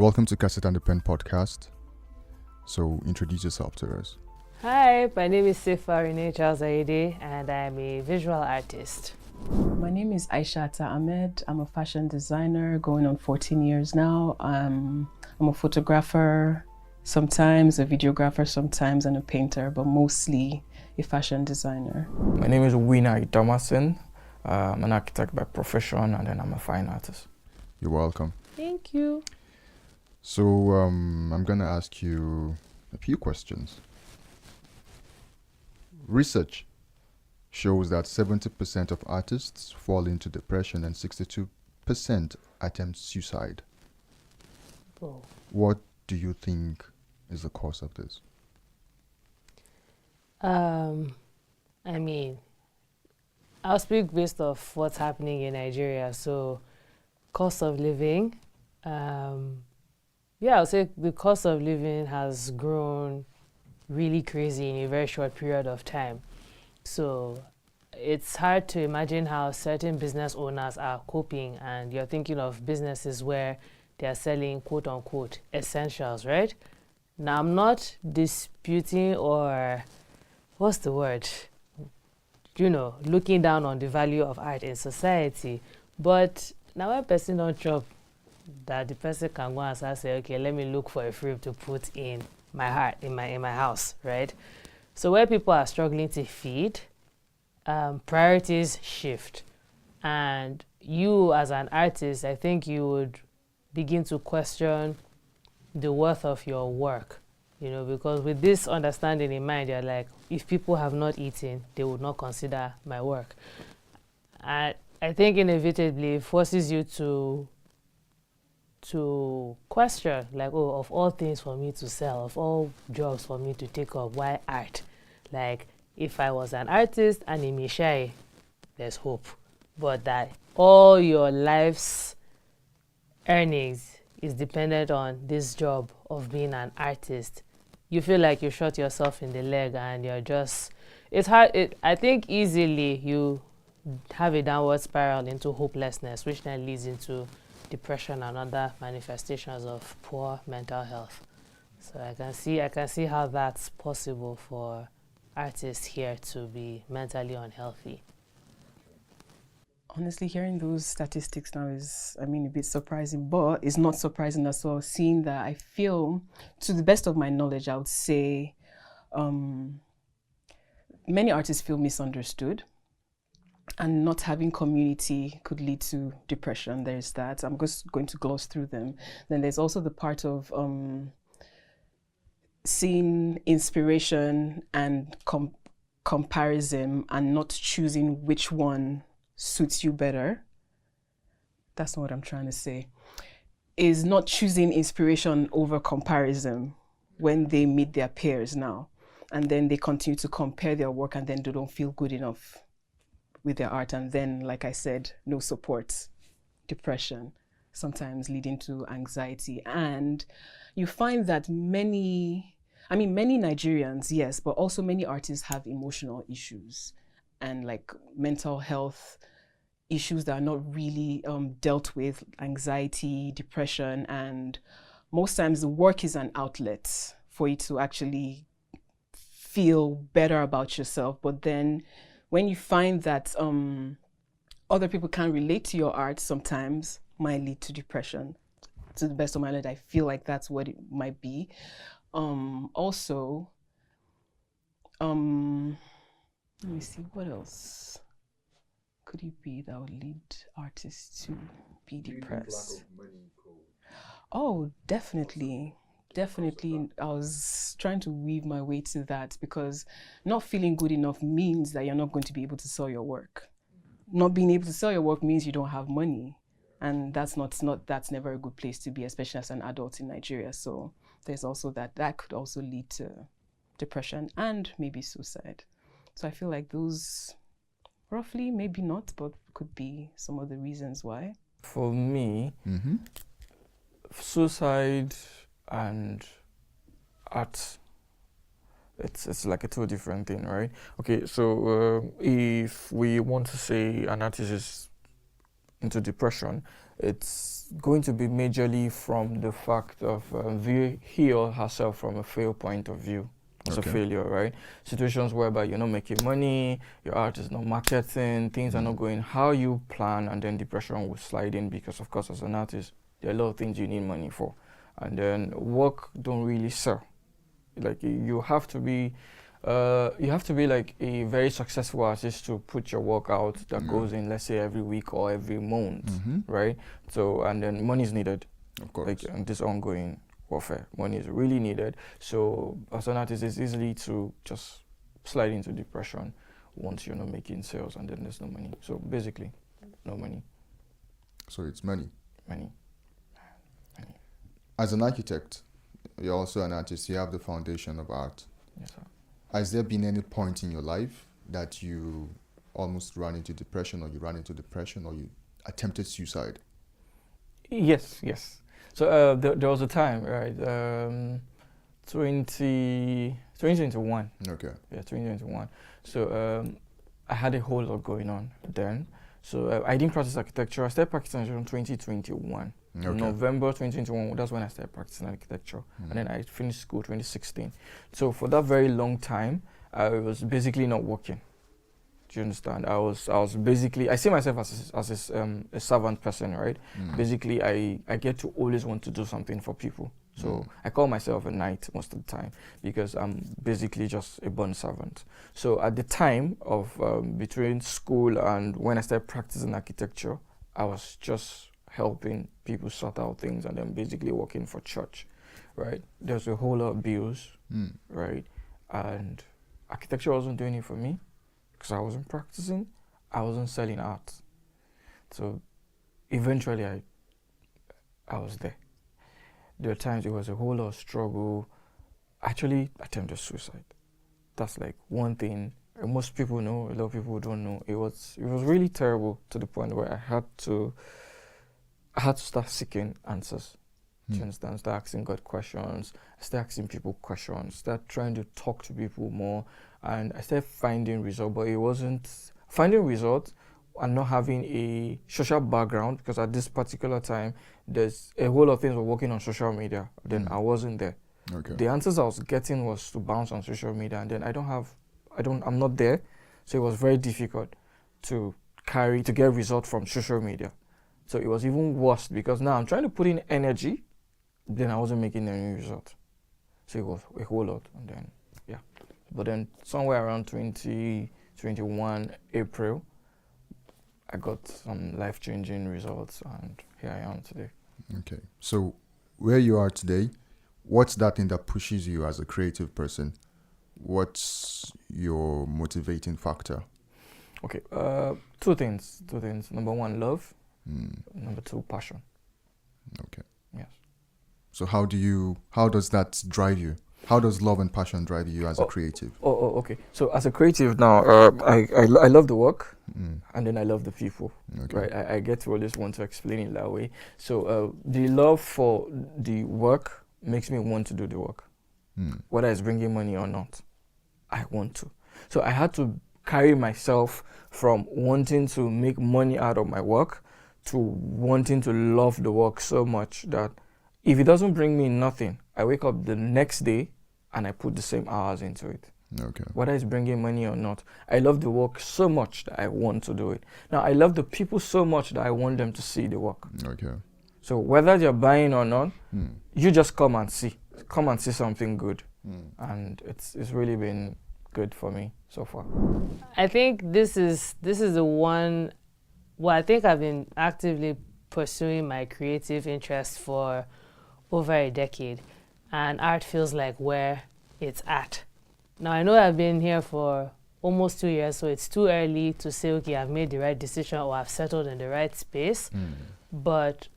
welcome to Cassette and the Pen podcast. So introduce yourself to us. Hi, my name is Sefa and I'm a visual artist. My name is Aishatu Ahmed. I'm a fashion designer going on 14 years now. I'm a photographer, sometimes a videographer, sometimes and a painter, but mostly a fashion designer. My name is Wina Idoma. I'm an architect by profession and then I'm a fine artist. You're welcome. Thank you. So I'm going to ask you a few questions. Research shows that 70% of artists fall into depression and 62% attempt suicide. Whoa. What do you think is the cause of this? I'll speak based off what's happening in Nigeria. So, cost of living. I'll say the cost of living has grown really crazy in a very short period of time. So it's hard to imagine how certain business owners are coping, and you're thinking of businesses where they're selling quote unquote essentials, right? Now, I'm not disputing or looking down on the value of art in society, but now when person don't chop, that the person can go and say, okay, let me look for a frame to put in my heart, in my house, right? So where people are struggling to feed, priorities shift. And you as an artist, I think you would begin to question the worth of your work, because with this understanding in mind, you're like, if people have not eaten, they would not consider my work. And I think inevitably it forces you to question, like, of all things for me to sell, of all jobs for me to take up, why art? Like, if I was an artist and in Mishai, there's hope. But that all your life's earnings is dependent on this job of being an artist, you feel like you shot yourself in the leg and you're just, it's hard. I think easily you have a downward spiral into hopelessness, which then leads into depression and other manifestations of poor mental health. So I can see how that's possible for artists here to be mentally unhealthy. Honestly, hearing those statistics now is, a bit surprising, but it's not surprising as well, seeing that I feel, to the best of my knowledge, I would say many artists feel misunderstood. And not having community could lead to depression. There's that. I'm just going to gloss through them. Then there's also the part of seeing inspiration and comparison and not choosing which one suits you better. That's not what I'm trying to say. Is not choosing inspiration over comparison when they meet their peers now. And then they continue to compare their work and then they don't feel good enough with their art, and then, like I said, no support, depression, sometimes leading to anxiety. And you find that many Nigerians, yes, but also many artists have emotional issues and like mental health issues that are not really dealt with, anxiety, depression, and most times the work is an outlet for you to actually feel better about yourself. But then when you find that other people can't relate to your art, sometimes might lead to depression. To the best of my knowledge, I feel like that's what it might be. Also, let me see, what else could it be that would lead artists to be depressed? Oh, definitely. Definitely, I was trying to weave my way to that, because not feeling good enough means that you're not going to be able to sell your work. Not being able to sell your work means you don't have money, and that's never a good place to be, especially as an adult in Nigeria. So there's also that could also lead to depression and maybe suicide. So I feel like those roughly, maybe not, but could be some of the reasons why. For me, suicide and art, it's like a two different thing, right? Okay, so if we want to say an artist is into depression, it's going to be majorly from the fact of view he or herself from a fail point of view. It's a failure, right? Situations whereby you're not making money, your art is not marketing, things are not going how you plan, and then depression will slide in because, of course, as an artist, there are a lot of things you need money for. And then work don't really sell. Like you have to be like a very successful artist to put your work out that goes in, let's say, every week or every month, right? So, and then money is needed. Of course. Like, and this ongoing warfare, money is really needed. So, as an artist, it's easy to just slide into depression once you're not making sales and then there's no money. So, basically, no money. So, it's money. Money. As an architect, you're also an artist, you have the foundation of art. Yes, sir. Has there been any point in your life that you almost ran into depression, or you ran into depression, or you attempted suicide? Yes. So there was a time, right? 2021. Okay. Yeah, 2021. So I had a whole lot going on then. So I didn't practice architecture. I started practicing in 2021. Okay. November 2021, that's when I started practicing architecture. And then I finished school 2016. So for that very long time, I was basically not working. Do you understand? I was basically, I see myself as a servant person, right? Basically, I get to always want to do something for people. So I call myself a knight most of the time because I'm basically just a bond servant. So at the time of between school and when I started practicing architecture, I was just helping people sort out things and then basically working for church, right? There's a whole lot of bills, right? And architecture wasn't doing it for me because I wasn't practicing, I wasn't selling art. So eventually I was there. There were times it was a whole lot of struggle. Actually, attempted suicide. That's like one thing most people know, a lot of people don't know. It was really terrible to the point where I had to start seeking answers. Do you understand? Start asking God questions, start asking people questions, start trying to talk to people more, and I started finding results, but it wasn't finding results and not having a social background, because at this particular time there's a whole lot of things were working on social media. Then I wasn't there. Okay. The answers I was getting was to bounce on social media, and then I'm not there, so it was very difficult to get results from social media. So it was even worse because now I'm trying to put in energy, then I wasn't making any result. So it was a whole lot, and then but then somewhere around 2021 April, I got some life-changing results, and here I am today. Okay. So where you are today, what's that thing that pushes you as a creative person? What's your motivating factor? Okay, two things. Number one, love. Number two, passion. Okay. Yes. So how does that drive you? How does love and passion drive you as a creative? Okay. So as a creative now, I love the work, and then I love the people. Okay. Right. I get to always want to explain it that way. So the love for the work makes me want to do the work, whether it's bringing money or not. I want to. So I had to carry myself from wanting to make money out of my work to wanting to love the work so much that if it doesn't bring me nothing, I wake up the next day and I put the same hours into it. Okay. Whether it's bringing money or not, I love the work so much that I want to do it. Now, I love the people so much that I want them to see the work. Okay. So whether you're buying or not, you just come and see something good. And it's really been good for me so far. I think this is the one. Well, I think I've been actively pursuing my creative interests for over a decade, and art feels like where it's at. Now, I know I've been here for almost 2 years, so it's too early to say, okay, I've made the right decision or I've settled in the right space. But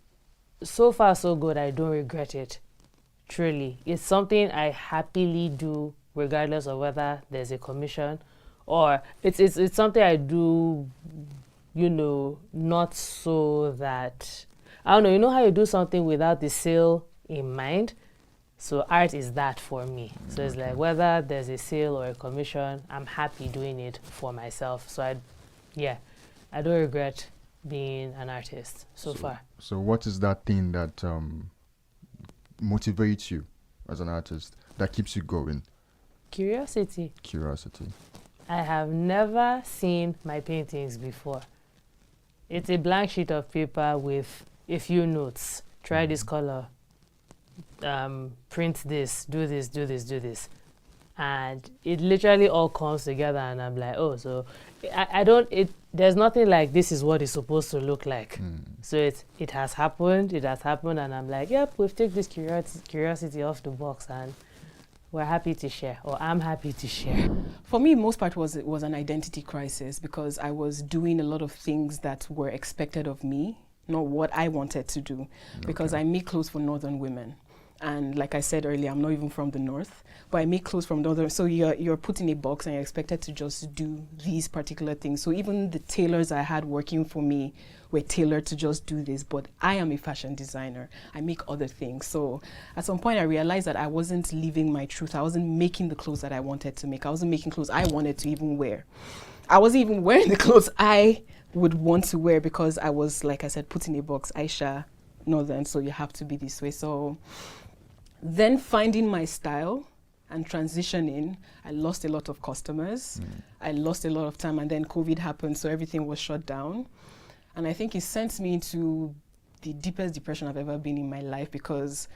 so far, so good. I don't regret it. Truly. It's something I happily do regardless of whether there's a commission, or it's something I do, not so that, I don't know, you know how you do something without the sale in mind? So art is that for me. So it's like whether there's a sale or a commission, I'm happy doing it for myself. So I don't regret being an artist so far. So what is that thing that motivates you as an artist, that keeps you going? Curiosity. Curiosity. I have never seen my paintings before. It's a blank sheet of paper with a few notes. Try this color. Print this. Do this. Do this. Do this. And it literally all comes together, and I'm like, oh, so I don't. There's nothing like this is what it's supposed to look like. So it has happened. It has happened, and I'm like, yep, we've taken this curiosity off the box, and we're happy to share, or I'm happy to share. For me, most part was an identity crisis, because I was doing a lot of things that were expected of me, not what I wanted to do. Because I make clothes for northern women. And like I said earlier, I'm not even from the north, but I make clothes from northern. So you're put in a box and you're expected to just do these particular things. So even the tailors I had working for me were tailored to just do this. But I am a fashion designer. I make other things. So at some point I realized that I wasn't living my truth. I wasn't making the clothes that I wanted to make. I wasn't making clothes I wanted to even wear. I wasn't even wearing the clothes I would want to wear, because I was, like I said, put in a box, Aisha, northern, so you have to be this way. So then finding my style and transitioning, I lost a lot of customers. I lost a lot of time, and then COVID happened, so everything was shut down. And I think it sent me into the deepest depression I've ever been in my life, because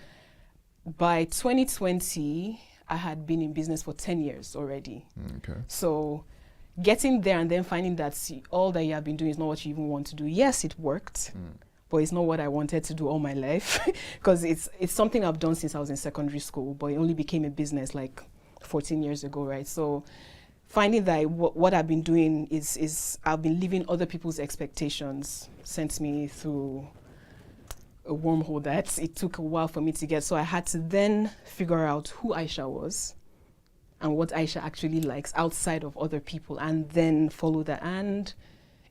by 2020, I had been in business for 10 years already. So getting there and then finding that all that you have been doing is not what you even want to do. Yes, it worked. But it's not what I wanted to do all my life, because it's something I've done since I was in secondary school, but it only became a business like 14 years ago, right? So finding that what I've been doing is I've been living other people's expectations, sent me through a wormhole that it took a while for me to get. So I had to then figure out who Aisha was and what Aisha actually likes outside of other people, and then follow that. And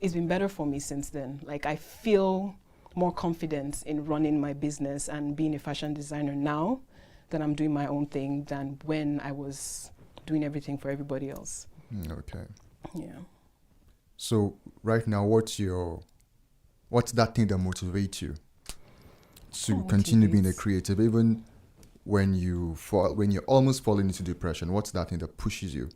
it's been better for me since then. Like, I feel more confidence in running my business and being a fashion designer now that I'm doing my own thing than when I was doing everything for everybody else. Okay. Yeah. So right now, what's that thing that motivates you to continue being a creative, even when you're almost falling into depression? What's that thing that pushes you?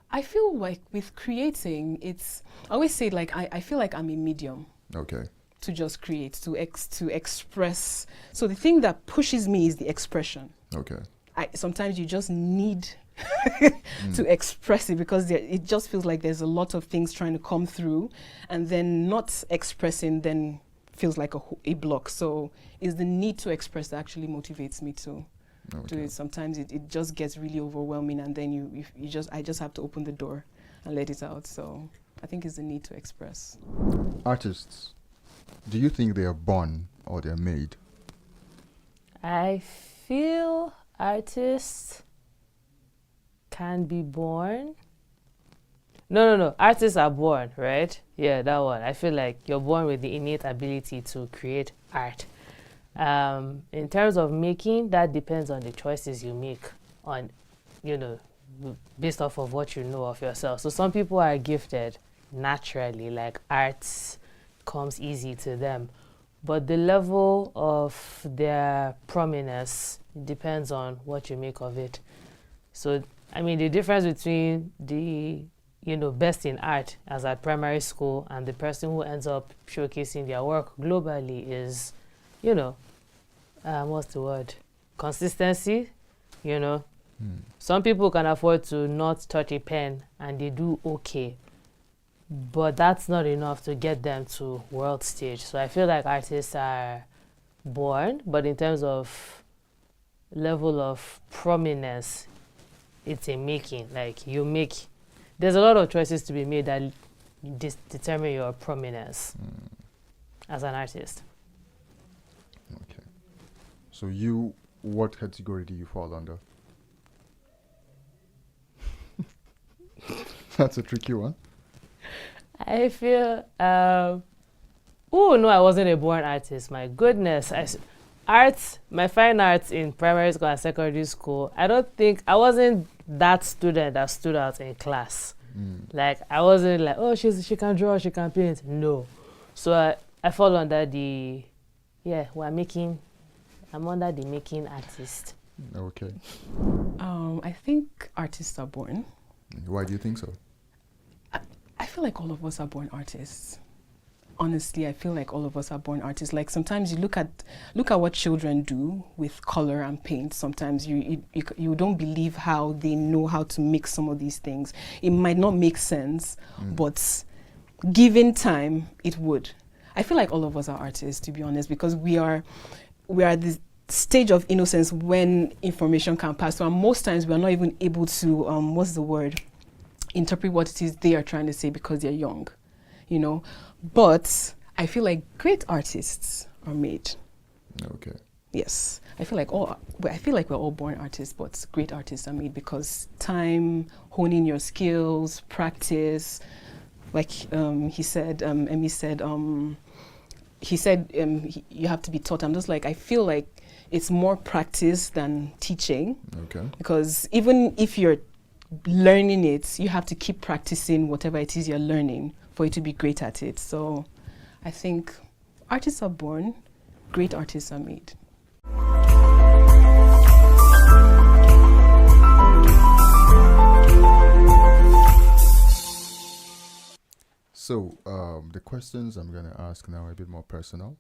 I feel like with creating, I always say, like, I feel like I'm a medium. Okay. To just create, to express. So the thing that pushes me is the expression. Okay. Sometimes you just need to express it, because it just feels like there's a lot of things trying to come through, and then not expressing then feels like a block. So it's the need to express that actually motivates me to do it. Sometimes it just gets really overwhelming, and then I just have to open the door and let it out. So I think it's the need to express. Artists, do you think they are born or they're made? I feel artists can be born. No. Artists are born, right? Yeah, that one. I feel like you're born with the innate ability to create art. In terms of making, that depends on the choices you make on, based off of what you know of yourself. So some people are gifted naturally, like arts comes easy to them. But the level of their prominence depends on what you make of it. So, I mean, the difference between the, best in art as at primary school and the person who ends up showcasing their work globally is, what's the word? Consistency, Some people can afford to not touch a pen and they do okay. But that's not enough to get them to world stage. So I feel like artists are born, but in terms of level of prominence, it's a making. Like there's a lot of choices to be made that determine your prominence as an artist. Okay. So what category do you fall under? That's a tricky one. I feel, no, I wasn't a born artist. My goodness. My fine arts in primary school and secondary school, I wasn't that student that stood out in class. Like, I wasn't like, oh, she can draw, she can paint. No. So I fall under the, I'm under the making artist. Okay. I think artists are born. Why do you think so? I feel like all of us are born artists. Honestly, I feel like all of us are born artists. Like sometimes you look at what children do with color and paint. Sometimes you don't believe how they know how to mix some of these things. It might not make sense, but given time, it would. I feel like all of us are artists, to be honest, because we are at this stage of innocence when information can pass. So most times we are not even able to interpret what it is they are trying to say because they're young, you know. But I feel like great artists are made. Okay. Yes, I feel like we're all born artists, but great artists are made because time, honing your skills, practice. Like he said, Emmy said, you have to be taught. I'm just like, I feel like it's more practice than teaching. Okay. Because even if you're learning it, you have to keep practicing whatever it is you're learning for you to be great at it. So I think artists are born, great artists are made. So the questions I'm going to ask now are a bit more personal.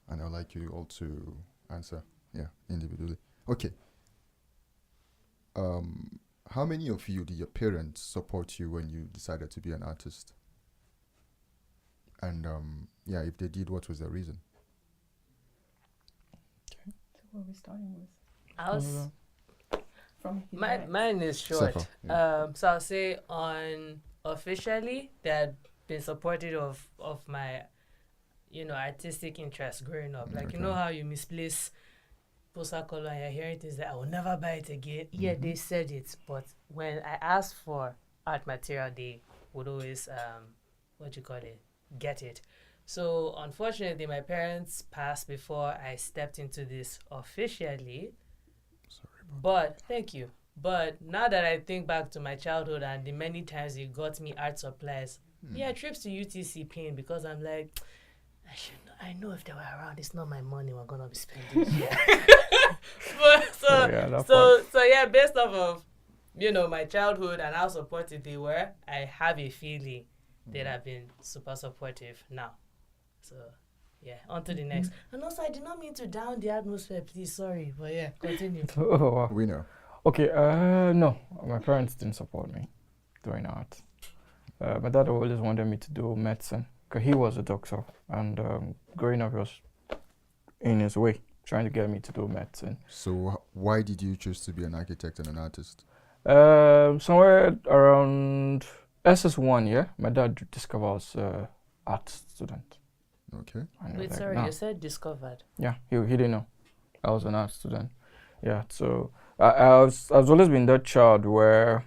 And I'd like you all to answer, individually. Okay. How many of you did your parents support you when you decided to be an artist? And if they did, what was the reason? So what are we starting with? Mine is short. Sefa, yeah. So I'll say unofficially, they had been supportive of my, artistic interest growing up. Like, Okay. you know how you misplace poster color and you're hearing things that I will never buy it again. Yeah, they said it, but when I asked for art material, they would always, get it. So unfortunately, my parents passed before I stepped into this officially. Sorry. But thank you. But now that I think back to my childhood and the many times you got me art supplies, trips to UTC pain, because I'm like, I know if they were around, it's not my money we're gonna be spending here. Based off of my childhood and how supportive they were, I have a feeling they'd have been super supportive now. So on to the next. And also, I did not mean to down the atmosphere, please, sorry, but continue. Oh, wow. Wina. Okay, no, my parents didn't support me doing art. My dad always wanted me to do medicine because he was a doctor, and growing up he was in his way trying to get me to do medicine. So why did you choose to be an architect and an artist? Somewhere around SS1, my dad discovered I was an art student. Okay. Wait, sorry, you said discovered? Yeah, he didn't know I was an art student. Yeah, so I've always been that child where,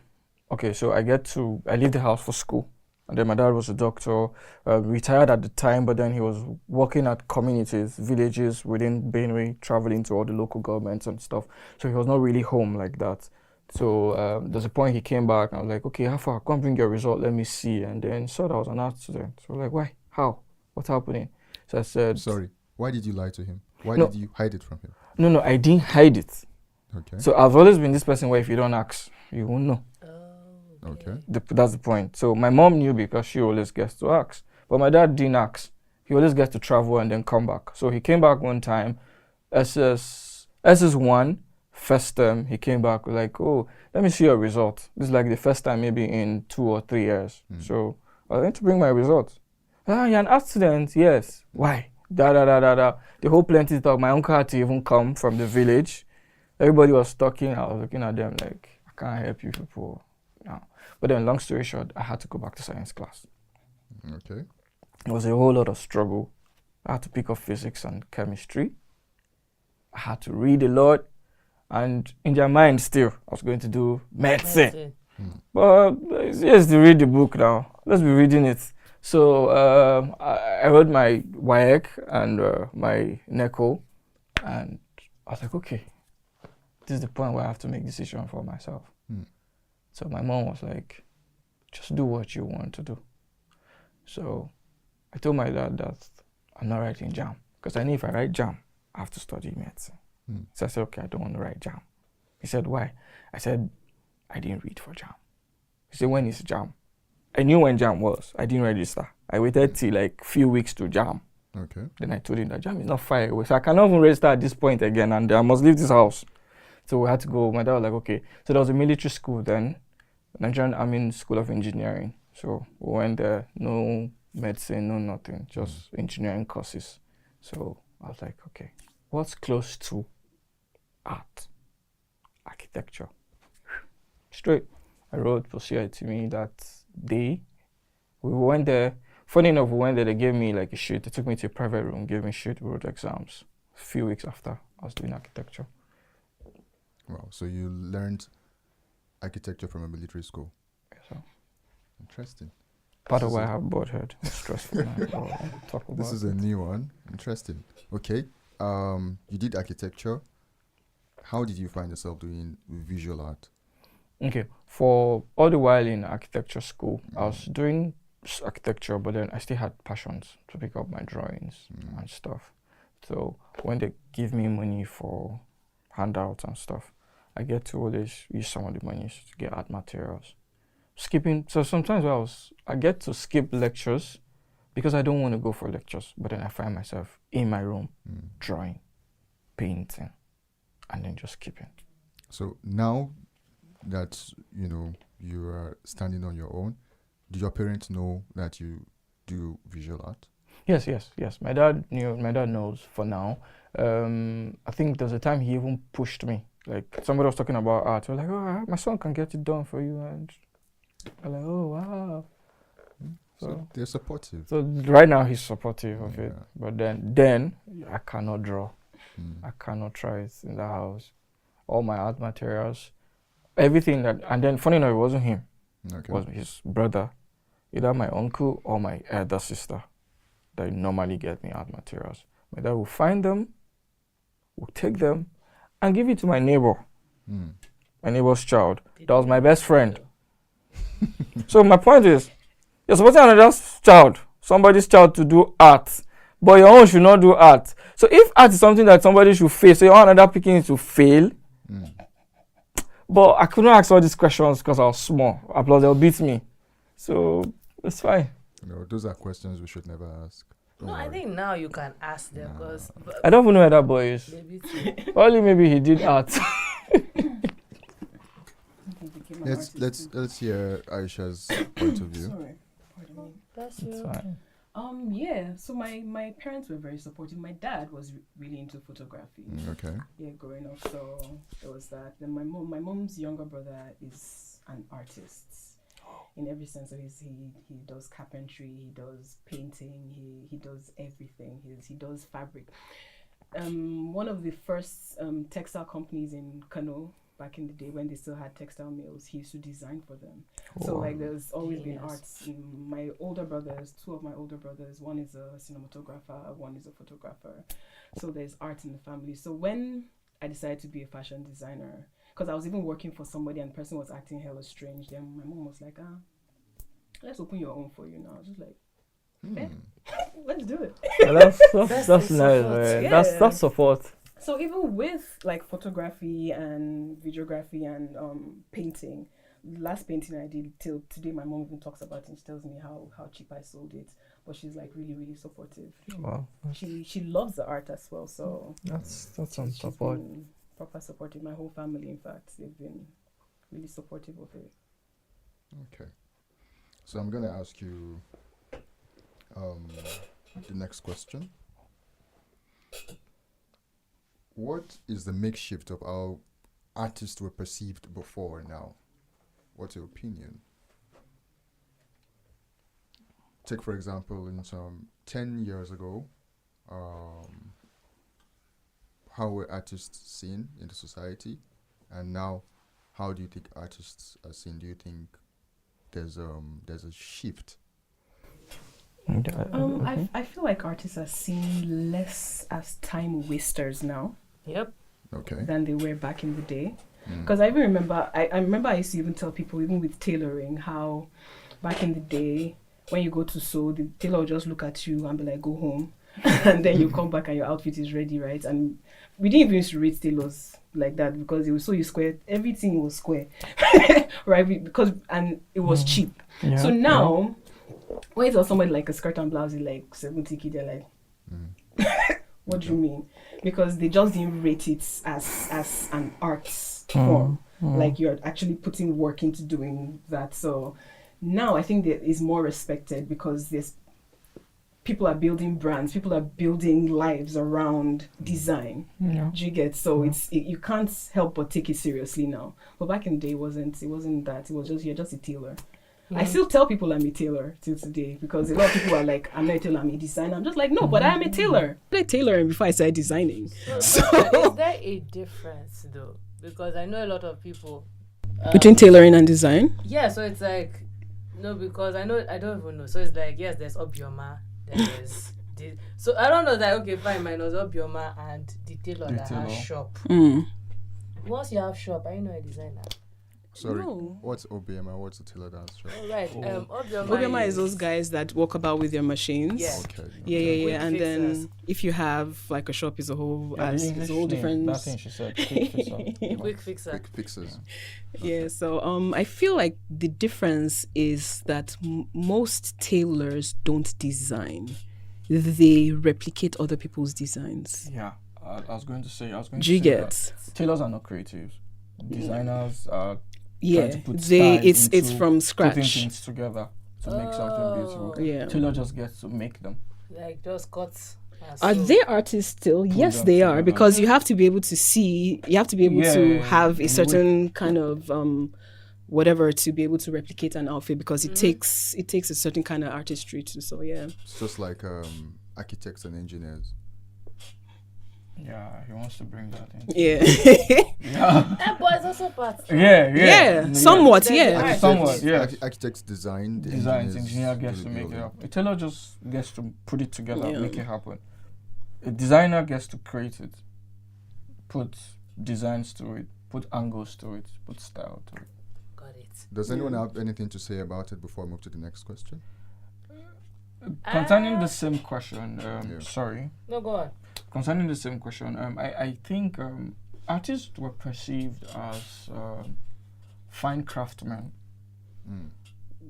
so I leave the house for school. And then my dad was a doctor, retired at the time, but then he was working at communities, villages within Benue, traveling to all the local governments and stuff. So he was not really home like that. So there's a point he came back, and I was like, okay, how far? Come bring your result, let me see. And then saw that I was an art student. So like, why? How? What's happening? So I said... Sorry, why did you lie to him? Why No. did you hide it from him? No, I didn't hide it. Okay. So I've always been this person where if you don't ask, you won't know. Okay. That's the point. So my mom knew because she always gets to ask. But my dad didn't ask. He always gets to travel and then come back. So he came back one time, SS1, first term, he came back like, oh, let me see your result. This is like the first time maybe in 2 or 3 years. So I went to bring my results. Ah, you're an art student? Yes. Why? The whole plenty talk. My uncle had to even come from the village. Everybody was talking. I was looking at them like, I can't help you people. No. But then, long story short, I had to go back to science class. Okay. It was a whole lot of struggle. I had to pick up physics and chemistry. I had to read a lot. And in their mind still, I was going to do medicine. But it's just to read the book now. Let's be reading it. So I wrote my WAEC and my NECO. And I was like, okay, this is the point where I have to make decision for myself. So my mom was like, just do what you want to do. So I told my dad that I'm not writing JAM, because I knew if I write JAM, I have to study medicine. So I said, okay, I don't want to write JAM. He said, why? I said, I didn't read for JAM. He said, when is JAM? I knew when JAM was. I didn't register. I waited till like few weeks to JAM. Okay. Then I told him that JAM is not far away, so I cannot even register at this point again, and I must leave this house. So we had to go. My dad was like, okay. So there was a military school then, Nigerian Army School of Engineering. So we went there, no medicine, no nothing, just engineering courses. So I was like, okay, what's close to art? Architecture. Straight. I wrote for CITME that day. We went there. Funny enough, we went there, they gave me like a sheet. They took me to a private room, gave me a sheet, we wrote exams. A few weeks after, I was doing architecture. Wow. So you learned architecture from a military school. So Interesting. part of This is why I a- have bored head. It's stressful. Man. I don't want to talk about This is a new one. Interesting. Okay. You did architecture. How did you find yourself doing visual art? Okay, for all the while in architecture school, I was doing architecture, but then I still had passions to pick up my drawings and stuff. So when they give me money for handouts and stuff, I get to always use some of the money to get art materials. Skipping, so sometimes I get to skip lectures because I don't want to go for lectures, but then I find myself in my room drawing, painting, and then just skipping. So now that you are standing on your own, do your parents know that you do visual art? Yes. My dad knew. My dad knows for now. I think there's a time he even pushed me. Like somebody was talking about art. We're like, oh, my son can get it done for you, and I'm like, oh wow. So they're supportive. So right now he's supportive of it, Yeah. but then I cannot draw. I cannot try it in the house. All my art materials, everything that, and then funny enough, it wasn't him. Okay. It was his brother, either my uncle or my elder sister, that normally get me art materials. My dad will find them, will take them, and give it to my neighbor, my neighbor's child. That was my best friend. So my point is, you're supporting another child, somebody's child, to do art, but your own should not do art. So if art is something that somebody should fail, so you want another picking it to fail. But I couldn't ask all these questions because I was small. Plus they'll beat me. So it's fine. Those are questions we should never ask. Don't No, I worry. think now you can ask them because I don't even know where that boy is. maybe too. Only maybe he did art. Let's hear Aisha's point of view. Sorry, pardon me. That's It's you. fine. Yeah, so my parents were very supportive. My dad was really into photography. Okay. Yeah, growing up, so there was that. Then my mom's younger brother is an artist in every sense. So he does carpentry, he does painting, he does everything. He does fabric. One of the first textile companies in Kano back in the day when they still had textile mills, he used to design for them. So Wow. like there's always been Genius. arts. My older brothers, two of my older brothers, one is a cinematographer, one is a photographer. So there's art in the family. So when I decided to be a fashion designer, because I was even working for somebody and the person was acting hella strange, then my mom was like, let's open your own for you now. I was just like, okay, let's do it. Yeah, that's That's nice, support. man. Yeah. That's support. So even with like photography and videography and painting, last painting I did till today, my mom even talks about it. And she tells me how cheap I sold it, but she's like really supportive. Wow, She loves the art as well, so that's on she's support. been proper supportive. My whole family, in fact, they've been really supportive of it. Okay. So I'm gonna ask you the next question. What is the makeshift of how artists were perceived before and now? What's your opinion? Take for example, in some 10 years ago, how were artists seen in the society, and now, how do you think artists are seen? Do you think there's a shift? I feel like artists are seen less as time wasters now Yep. Okay. than they were back in the day. Because I even remember, I remember I used to even tell people, even with tailoring, how back in the day, when you go to sew, the tailor will just look at you and be like, go home. And then you come back and your outfit is ready, right? And we didn't even used to rate tailors like that because it was so you square, everything was square, right? Because, and it was cheap. Yeah, So now, when you tell somebody like a skirt and blouse is like 70k, they're like, what do you mean? Because they just didn't rate it as an art form. Like you're actually putting work into doing that. So now I think that is more respected because there's people are building brands, people are building lives around design. Yeah. Do you get? So you can't help but take it seriously now. But back in the day, it wasn't that. It was just, you're just a tailor. I still tell people I'm a tailor till today because a lot of people are like, I'm not a tailor, I'm a designer. I'm just like, no, but I am a tailor. I started tailoring before I started designing. So is there a difference though? Because I know a lot of people Between tailoring and design? yeah, so it's like no, because I don't even know. So it's like yes, there's Obioma, there's this. So I don't know that okay, fine, mine was Obioma and the tailor that has shop. Once you have shop, are you not a designer? Sorry, No. what's OBMI? What's the tailor dance shop? Oh, right. Obioma is those guys that walk about with their machines. Yeah. Okay. Yeah. Quick And fixers. then if you have like a shop is a whole Yeah, the it's a English whole name, different. that thing she said. Quick fixer. Quick fixer. Quick fixes. Yeah, so I feel like the difference is that most tailors don't design; they replicate other people's designs. Yeah, I was going to say. Do you say get? that tailors are not creatives. Designers are Yeah, trying to put it's into from putting scratch. things together to make something beautiful. Yeah. Tailor just gets to make them. Like just cuts. Are they artists still? Yes, them they are together. because you have to be able to see. You have to be able to Yeah, have a in a certain kind of whatever to be able to replicate an outfit because it takes a certain kind of artistry too. So yeah. It's just like architects and engineers. Yeah, he wants to bring that in. Yeah. Yeah, but it's also part. Yeah, somewhat, There's yeah. art. Somewhat, yeah. Architects design. The Designs, engineers engineer gets do to the make it building. up. A tailor just gets to put it together, Yeah. make it happen. A designer gets to create it, put designs to it, put angles to it, put style to it. Got it. Does anyone have anything to say about it before I move to the next question? Concerning the same question, Yeah. sorry. No, go on. Concerning the same question, I think artists were perceived as fine craftsmen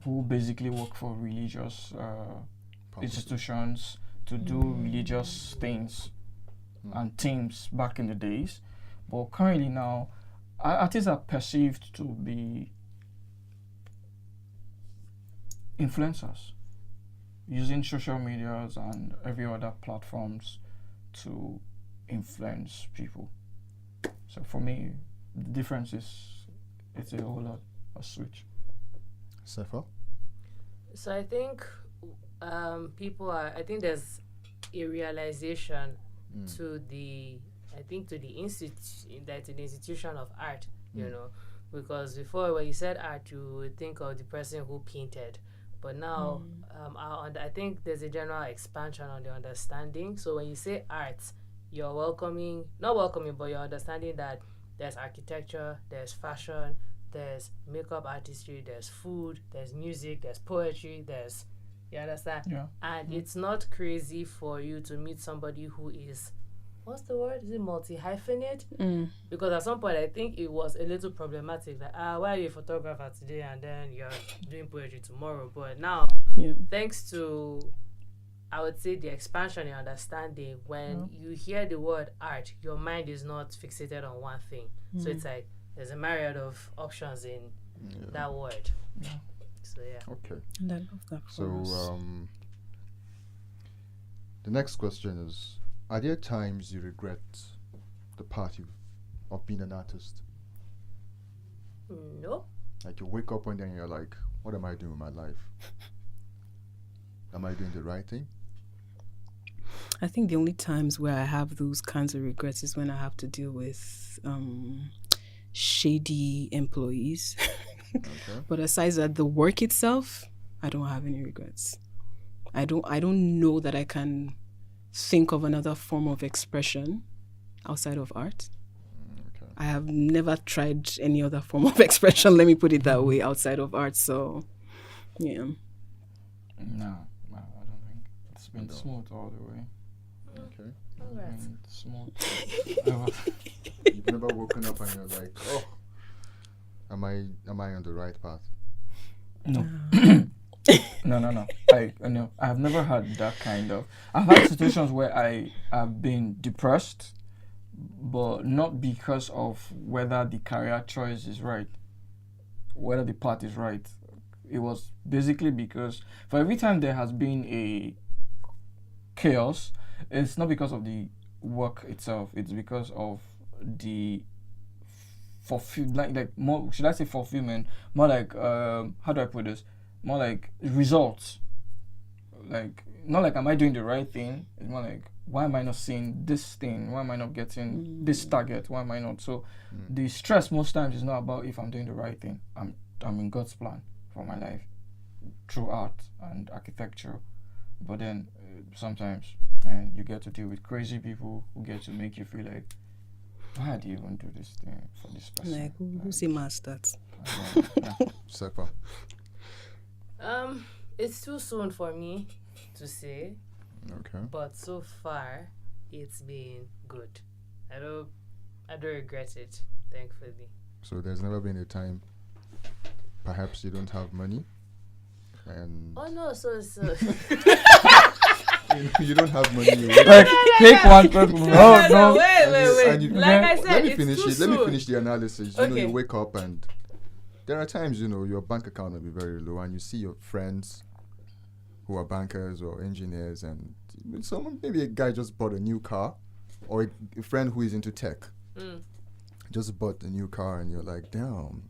who basically work for religious institutions to do religious things and themes back in the days. But currently now, artists are perceived to be influencers using social medias and every other platforms to influence people. So for me, the difference is it's a whole lot of switch. Sefa? So I think I think there's a realization to the institution of art, you know, because before when you said art, you would think of the person who painted, but now I think there's a general expansion on the understanding. So when you say art, you're not welcoming, but you're understanding that there's architecture, there's fashion, there's makeup artistry, there's food, there's music, there's poetry, you understand? Yeah. And it's not crazy for you to meet somebody who is, what's the word? Is it multi-hyphenate? Because at some point I think it was a little problematic that why are you a photographer today and then you're doing poetry tomorrow? But now, thanks to, I would say, the expansion in understanding, when you hear the word art, your mind is not fixated on one thing. So it's like there's a myriad of options in that word. Yeah. So yeah. Okay. And I love that. So the next question is: are there times you regret the part of being an artist? No. Like you wake up one day and you're like, what am I doing with my life? Am I doing the right thing? I think the only times where I have those kinds of regrets is when I have to deal with shady employees. Okay. But aside that, the work itself, I don't have any regrets. I don't know that I can think of another form of expression outside of art. I have never tried any other form of expression, let me put it that way, outside of art. So, yeah. No, I don't think. It's been smooth all the way. Okay. Congrats. Smooth. You've never woken up and you're like, oh, am I on the right path? No. No. I have never had that kind of. I've had situations where I have been depressed, but not because of whether the career choice is right, whether the path is right. It was basically because for every time there has been a chaos, it's not because of the work itself. It's because of the like more. Should I say fulfillment? More like how do I put this? More like results. Like not like am I doing the right thing? It's more like why am I not seeing this thing? Why am I not getting this target? Why am I not? So the stress most times is not about if I'm doing the right thing. I'm in God's plan for my life through art and architecture. But then sometimes and you get to deal with crazy people who get to make you feel like, why do you even do this thing for this person? Like, who's the master? Sefa. It's too soon for me to say, Okay. but so far it's been good. I don't regret it, thankfully. So there's never been a time, perhaps you don't have money, and Oh no, so you don't have money. Like, take one person. No. wait. And you- Like I said, let me it's finish too it. Let me soon. finish the analysis. You know, Okay. you wake up and there are times, your bank account will be very low, and you see your friends who are bankers or engineers, and maybe a guy just bought a new car, or a friend who is into tech just bought a new car, and you're like, damn,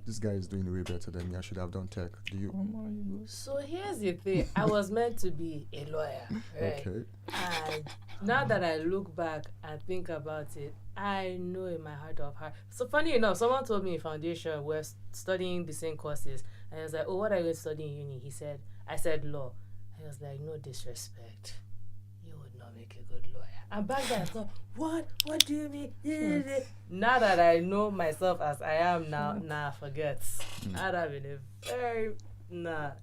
this guy is doing way better than me. I should have done tech. Do you? So here's the thing. I was meant to be a lawyer, right? Okay. And now that I look back and think about it, I know in my heart of heart. So funny enough, someone told me in foundation we're studying the same courses, and I was like, "Oh, what are you going to study in uni?" I said law. I was like, "No disrespect, you would not make a good lawyer." And back then I thought, "What? What do you mean?" Now that I know myself as I am now, forget. I'd have been a very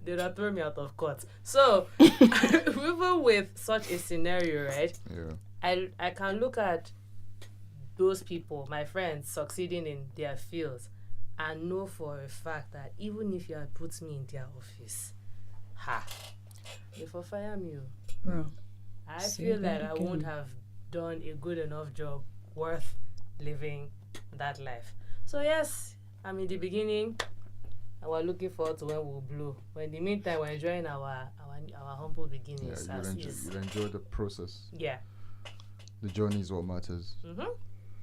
they'd have thrown me out of court. So even with such a scenario, right? Yeah. I can look at those people, my friends, succeeding in their fields, and know for a fact that even if you had put me in their office, they for fire me. Bro. I Say feel that like I again. won't have done a good enough job worth living that life. So yes, I'm in the beginning, and we're looking forward to when we'll blow. But in the meantime, we're enjoying our humble beginnings. Yeah, you'll enjoy the process. Yeah. The journey is what matters.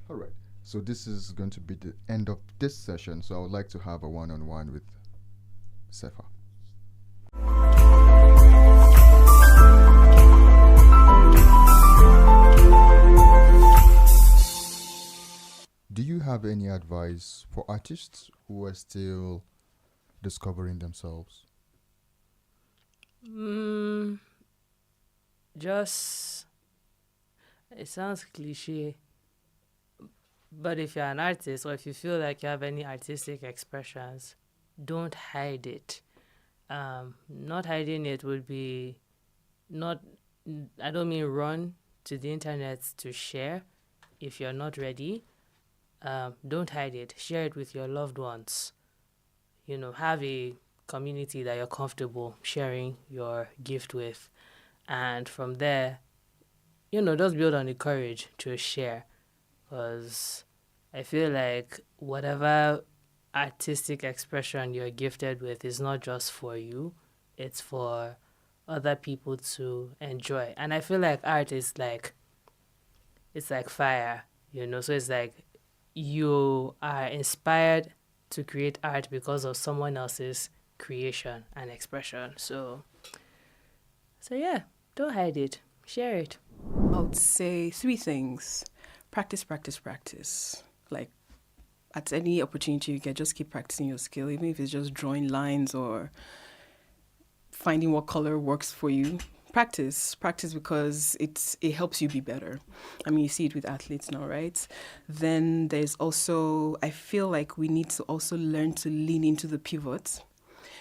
All right. So this is going to be the end of this session. So I would like to have a one-on-one with Sefa. Do you have any advice for artists who are still discovering themselves? Just, it sounds cliche, but if you're an artist or if you feel like you have any artistic expressions, don't hide it. Not hiding it would be I don't mean run to the internet to share if you're not ready. Don't hide it. Share it with your loved ones. Have a community that you're comfortable sharing your gift with. And from there, just build on the courage to share. Because I feel like whatever artistic expression you're gifted with is not just for you, it's for other people to enjoy. And I feel like art is it's like fire, so it's like you are inspired to create art because of someone else's creation and expression. So yeah, don't hide it. Share it. I would say 3 things. Practice. Like, at any opportunity you get, just keep practicing your skill, even if it's just drawing lines or finding what color works for you Practice because it helps you be better. I mean, you see it with athletes now, right? Then there's also, I feel like we need to also learn to lean into the pivot,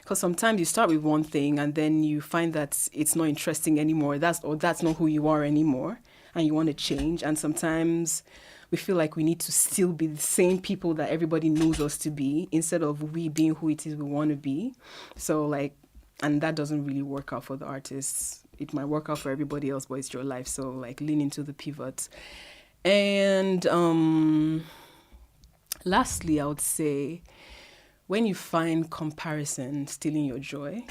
because sometimes you start with one thing and then you find that it's not interesting anymore. That's not who you are anymore, and you want to change. And sometimes we feel like we need to still be the same people that everybody knows us to be, instead of we being who it is we want to be. So like, and that doesn't really work out for the artists. It might work out for everybody else, but it's your life. So like, lean into the pivot. And lastly, I would say, when you find comparison stealing your joy,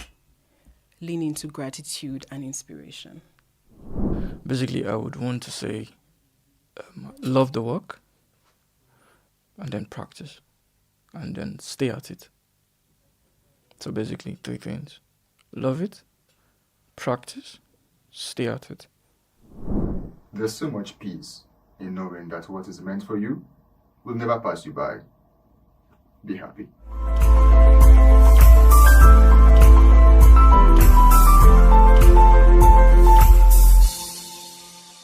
lean into gratitude and inspiration. Basically, I would want to say, love the work, and then practice, and then stay at it. So basically, 3 things: love it, practice, stay at it. There's so much peace in knowing that what is meant for you will never pass you by. Be happy.